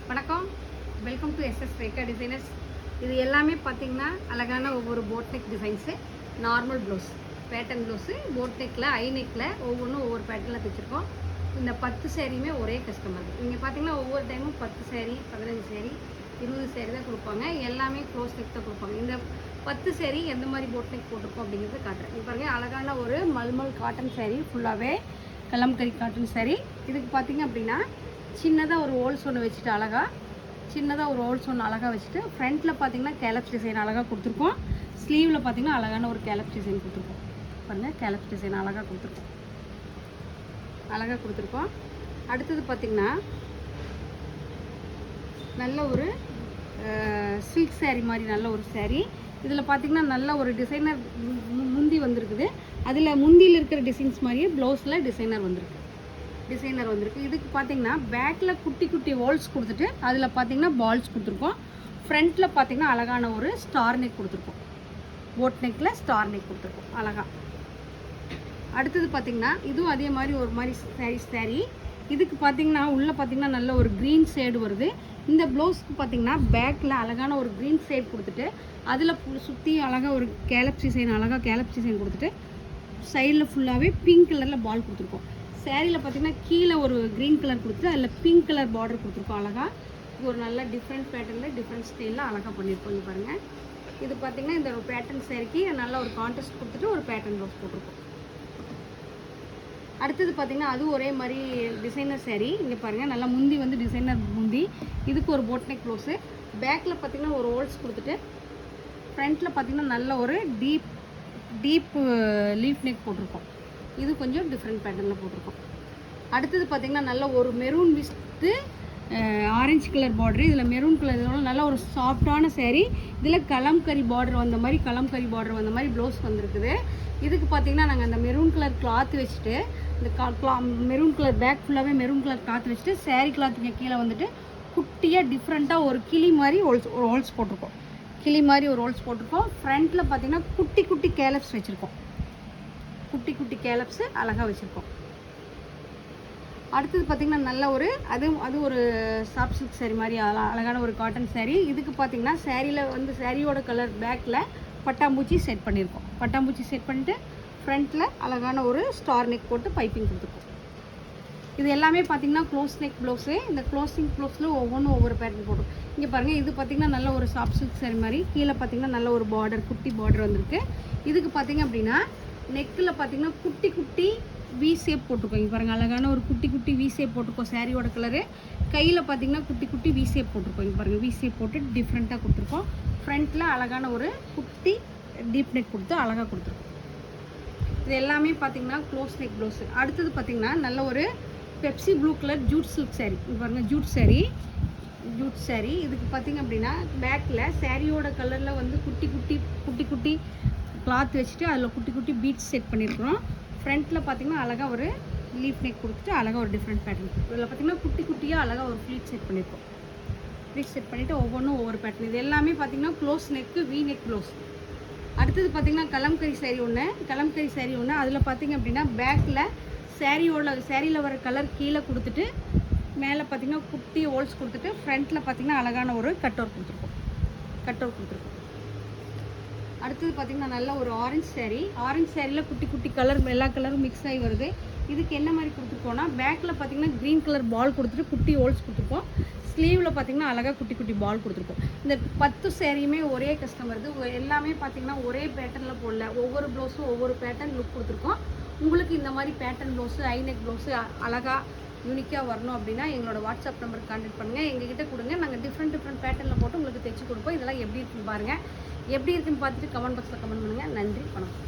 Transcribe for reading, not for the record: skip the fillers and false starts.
வணக்கம், welcome to SS Rekha designers. இது எல்லாமே பார்த்தீங்கன்னா அழகான ஒவ்வொரு boat neck designs, normal blouse, pattern blouse, boat நெக்கில், ஐ நெக்கில் ஒவ்வொன்றும் ஒவ்வொரு பேட்டர்னில் தைச்சிருக்கோம். இந்த 10 சேரீயுமே ஒரே கஸ்டமர். இங்கே பார்த்தீங்கன்னா ஒவ்வொரு டைமும் 10 சேரீ, 15 சேரீ, 20 சேரீ தான் கொடுப்பாங்க. எல்லாமே க்ளோஸ் நெக் தான் கொடுப்பாங்க. இந்த 10 சேரீ எந்த மாதிரி போட் நெக் போட்டிருக்கோம் அப்படிங்கிறது காட்டுறேன். இப்போ பாருங்கள், அழகான ஒரு மல்மல் காட்டன் சேரீ, ஃபுல்லாகவே கலம்கரி காட்டன் சேரீ. இதுக்கு பார்த்தீங்க அப்படின்னா சின்னதாக ஒரு ஹோல்ஸ் ஒன்று வச்சுட்டு அழகாக வச்சுட்டு ஃப்ரண்ட்டில் பார்த்தீங்கன்னா கேலப்ஸ் டிசைன் அழகாக கொடுத்துருக்கோம். ஸ்லீவில் பார்த்தீங்கன்னா அழகான ஒரு கேலப்ஸ் டிசைன் கொடுத்துருக்கோம். பாருங்கள், கேலப்ஸ் டிசைன் அழகாக கொடுத்துருக்கோம். அடுத்தது பார்த்திங்கன்னா நல்ல ஒரு சில்க் சேரீ மாதிரி நல்ல ஒரு சேரீ. இதில் பார்த்திங்கன்னா நல்ல ஒரு டிசைனர் முந்தி வந்திருக்குது. அதில் முந்தியில் இருக்கிற டிசைன்ஸ் மாதிரியே ப்ளவுஸில் டிசைனர் வந்திருக்கு. இதுக்கு பார்த்தீங்கன்னா பேக்கில் குட்டி குட்டி ஹோல்ஸ் கொடுத்துட்டு அதில் பார்த்தீங்கன்னா பால்ஸ் கொடுத்துருக்கோம். ஃப்ரண்ட்டில் பார்த்தீங்கன்னா அழகான ஒரு ஸ்டார் நெக் கொடுத்துருக்கோம். போட் நெக்கில் ஸ்டார் நெக் கொடுத்துருக்கோம் அழகாக. அடுத்தது பார்த்தீங்கன்னா இதுவும் அதே மாதிரி ஒரு மாதிரி சேரீ. இதுக்கு பார்த்தீங்கன்னா உள்ளே பார்த்தீங்கன்னா நல்ல ஒரு க்ரீன் ஷேடு வருது. இந்த ப்ளவுஸ்க்கு பார்த்தீங்கன்னா பேக்கில் அழகான ஒரு க்ரீன் ஷேட் கொடுத்துட்டு அதில் சுற்றி அழகாக ஒரு கேலப்ஸ் டிசைன் கொடுத்துட்டு சைடில் ஃபுல்லாகவே பிங்க் கலரில் பால் கொடுத்துருக்கோம். சேரீயில் பார்த்தீங்கன்னா கீழே ஒரு க்ரீன் கலர் கொடுத்துட்டு அதில் பிங்க் கலர் பார்டர் கொடுத்துருக்கோம். அழகாக இது ஒரு நல்ல டிஃப்ரெண்ட் பேட்டர்னில் டிஃப்ரெண்ட் ஸ்டைலில் அழகாக பண்ணியிருக்கோம். இங்கே பாருங்கள், இது பார்த்திங்கன்னா இந்த பேட்டர்ன் சேரீக்கு நல்ல ஒரு கான்ட்ராஸ்ட் கொடுத்துட்டு ஒரு பேட்டர்ன் ப்ளவுஸ் போட்டிருக்கோம். அடுத்தது பார்த்திங்கன்னா அது ஒரே மாதிரி டிசைனர் சேரீ. இங்கே பாருங்கள், நல்லா முந்தி வந்து டிசைனர் முந்தி. இதுக்கு ஒரு போட் நெக் ப்ளவுஸு. பேக்கில் பார்த்திங்கன்னா ஒரு ஹோல்ஸ் கொடுத்துட்டு ஃப்ரண்ட்டில் பார்த்திங்கன்னா நல்ல ஒரு டீப் லீஃப் நெக் போட்டிருக்கோம். இது கொஞ்சம் டிஃப்ரெண்ட் பேட்டர்னில் போட்டிருக்கோம். அடுத்தது பார்த்திங்கன்னா நல்ல ஒரு maroon wrist orange colour border. இதில் மெரூன் கலர் நல்ல ஒரு சாஃப்டான சேரீ. இதில் கலம்கரி பார்டர் வந்த மாதிரி ப்ளவுஸ் வந்திருக்குது. இதுக்கு பார்த்திங்கன்னா நாங்கள் அந்த மெரூன் கலர் கிளாத் வச்சுட்டு இந்த மெரூன் கலர் பேக் ஃபுல்லாகவே மெரூன் கலர் கிளாத் வச்சுட்டு சேரீ கிளாத்துக்கு கீழே வந்துட்டு குட்டியாக டிஃப்ரெண்ட்டாக ஒரு கிளி மாதிரி ஒரு ஹோல்ஸ் போட்டிருக்கோம். ஃப்ரண்ட்டில் பார்த்திங்கன்னா குட்டி குட்டி கேலப்ஸ் வச்சுருக்கோம். அழகாக வச்சுருக்கோம். அடுத்தது பார்த்திங்கன்னா நல்ல ஒரு அது ஒரு சாஃப்ட் சில்க் சேரீ மாதிரி அழகான ஒரு காட்டன் சேரீ. இதுக்கு பார்த்திங்கன்னா சேரீயில் வந்து சேரீயோட கலர் பேக்கில் பட்டாம்பூச்சி செட் பண்ணிவிட்டு ஃப்ரண்ட்டில் அழகான ஒரு ஸ்டார் நெக் போட்டு பைப்பிங் கொடுத்துருக்கோம். இது எல்லாமே பார்த்திங்கன்னா க்ளோஸ் நெக் ப்ளவுஸு. இந்த க்ளோசிங் ப்ளவுஸில் ஒவ்வொன்றும் ஒவ்வொரு பேட்டர்ன் போட்டோம். இங்கே பாருங்கள், இது பார்த்திங்கன்னா நல்ல ஒரு சாஃப்ட் சில்க் சேரீ மாதிரி. கீழே பார்த்திங்கன்னா நல்ல ஒரு குட்டி பார்டர் வந்திருக்கு. இதுக்கு பார்த்திங்க அப்படின்னா நெக்கில் பார்த்திங்கன்னா குட்டி குட்டி வி ஷேப் போட்டிருக்கோம். இங்கே பாருங்கள், அழகான ஒரு குட்டி வி ஷேப் போட்டிருக்கோம் சேரீயோட கலரு. கையில் பார்த்திங்கன்னா குட்டி வி ஷேப் போட்டிருக்கோம். இங்கே பாருங்கள், வி ஷேப் போட்டு டிஃப்ரெண்ட்டாக கொடுத்துருக்கோம். ஃப்ரண்ட்டில் அழகான ஒரு குட்டி டீப் நெக் கொடுத்து அழகாக கொடுத்துருக்கோம். இது எல்லாமே பார்த்திங்கன்னா க்ளோஸ் நெக் ப்ளவுஸு. அடுத்தது பார்த்திங்கன்னா நல்ல ஒரு Pepsi blue colour Jude silk sari. இங்கே பாருங்கள், ஜூட் சேரீ. இதுக்கு பார்த்திங்க அப்படின்னா பேக்கில் சேரீயோட கலரில் வந்து குட்டி கிளாத் வச்சுட்டு அதில் குட்டி பீட்ஸ் செட் பண்ணியிருக்கிறோம். ஃப்ரண்ட்டில் பார்த்திங்கன்னா அழகாக ஒரு லீஃப் நெக் கொடுத்துட்டு அழகாக ஒரு டிஃப்ரெண்ட் பேட்டர்ன். இதில் பார்த்திங்கன்னா குட்டியாக அழகாக ஒரு ஃப்ளீட் செட் பண்ணிவிட்டு ஒவ்வொன்றும் ஒவ்வொரு பேட்டர்ன். இது எல்லாமே பார்த்திங்கன்னா close neck we neck blouse. அடுத்தது பார்த்திங்கன்னா கலம்கரி சேரீ ஒன்று. அதில் பார்த்திங்க அப்படின்னா பேக்கில் சேரீயில் வர கலர் கீழே கொடுத்துட்டு மேலே பார்த்திங்கன்னா குட்டி ஹோல்ஸ் கொடுத்துட்டு ஃப்ரண்ட்டில் பார்த்திங்கன்னா அழகான ஒரு கட் ஒர்க் கொடுத்துருக்கோம். அடுத்தது பார்த்திங்கன்னா நல்ல ஒரு ஆரஞ்சு சேரீயில் குட்டி கலர் எல்லா கலரும் மிக்ஸ் ஆகி வருது. இதுக்கு என்ன மாதிரி கொடுத்துருக்கோன்னா பேக்கில் பார்த்திங்கன்னா க்ரீன் கலர் பால் கொடுத்துட்டு குட்டி ஹோல்ஸ் கொடுத்துருக்கோம். ஸ்லீவில் பார்த்திங்கன்னா அழகாக குட்டி பால் கொடுத்துருக்கோம். இந்த 10 சேரீயுமே ஒரே கஸ்டமர். எல்லாமே பார்த்திங்கன்னா ஒரே பேட்டர்னில் போடல. ஒவ்வொரு ப்ளவுஸும் ஒவ்வொரு பேட்டர்ன் லுக் கொடுத்துருக்கோம். உங்களுக்கு இந்த மாதிரி பேட்டர்ன் ப்ளவுஸு, ஐ நெக் ப்ளவுஸு அழகாக யூனிக்காக வரணும் அப்படின்னா எங்களோட வாட்ஸ்அப் நம்பருக்கு கான்டெக்ட் பண்ணுங்கள். எங்ககிட்ட கொடுங்க. நாங்கள் டிஃப்ரெண்ட் பேட்டர்னில் போட்டு உங்களுக்கு தைச்சி கொடுப்போம். இதெல்லாம் எப்படி இருக்குன்னு பாருங்கள். எப்படி இருக்குன்னு பார்த்துட்டு கமெண்ட் பாக்ஸில் கமெண்ட் பண்ணுங்கள். நன்றி, வணக்கம்.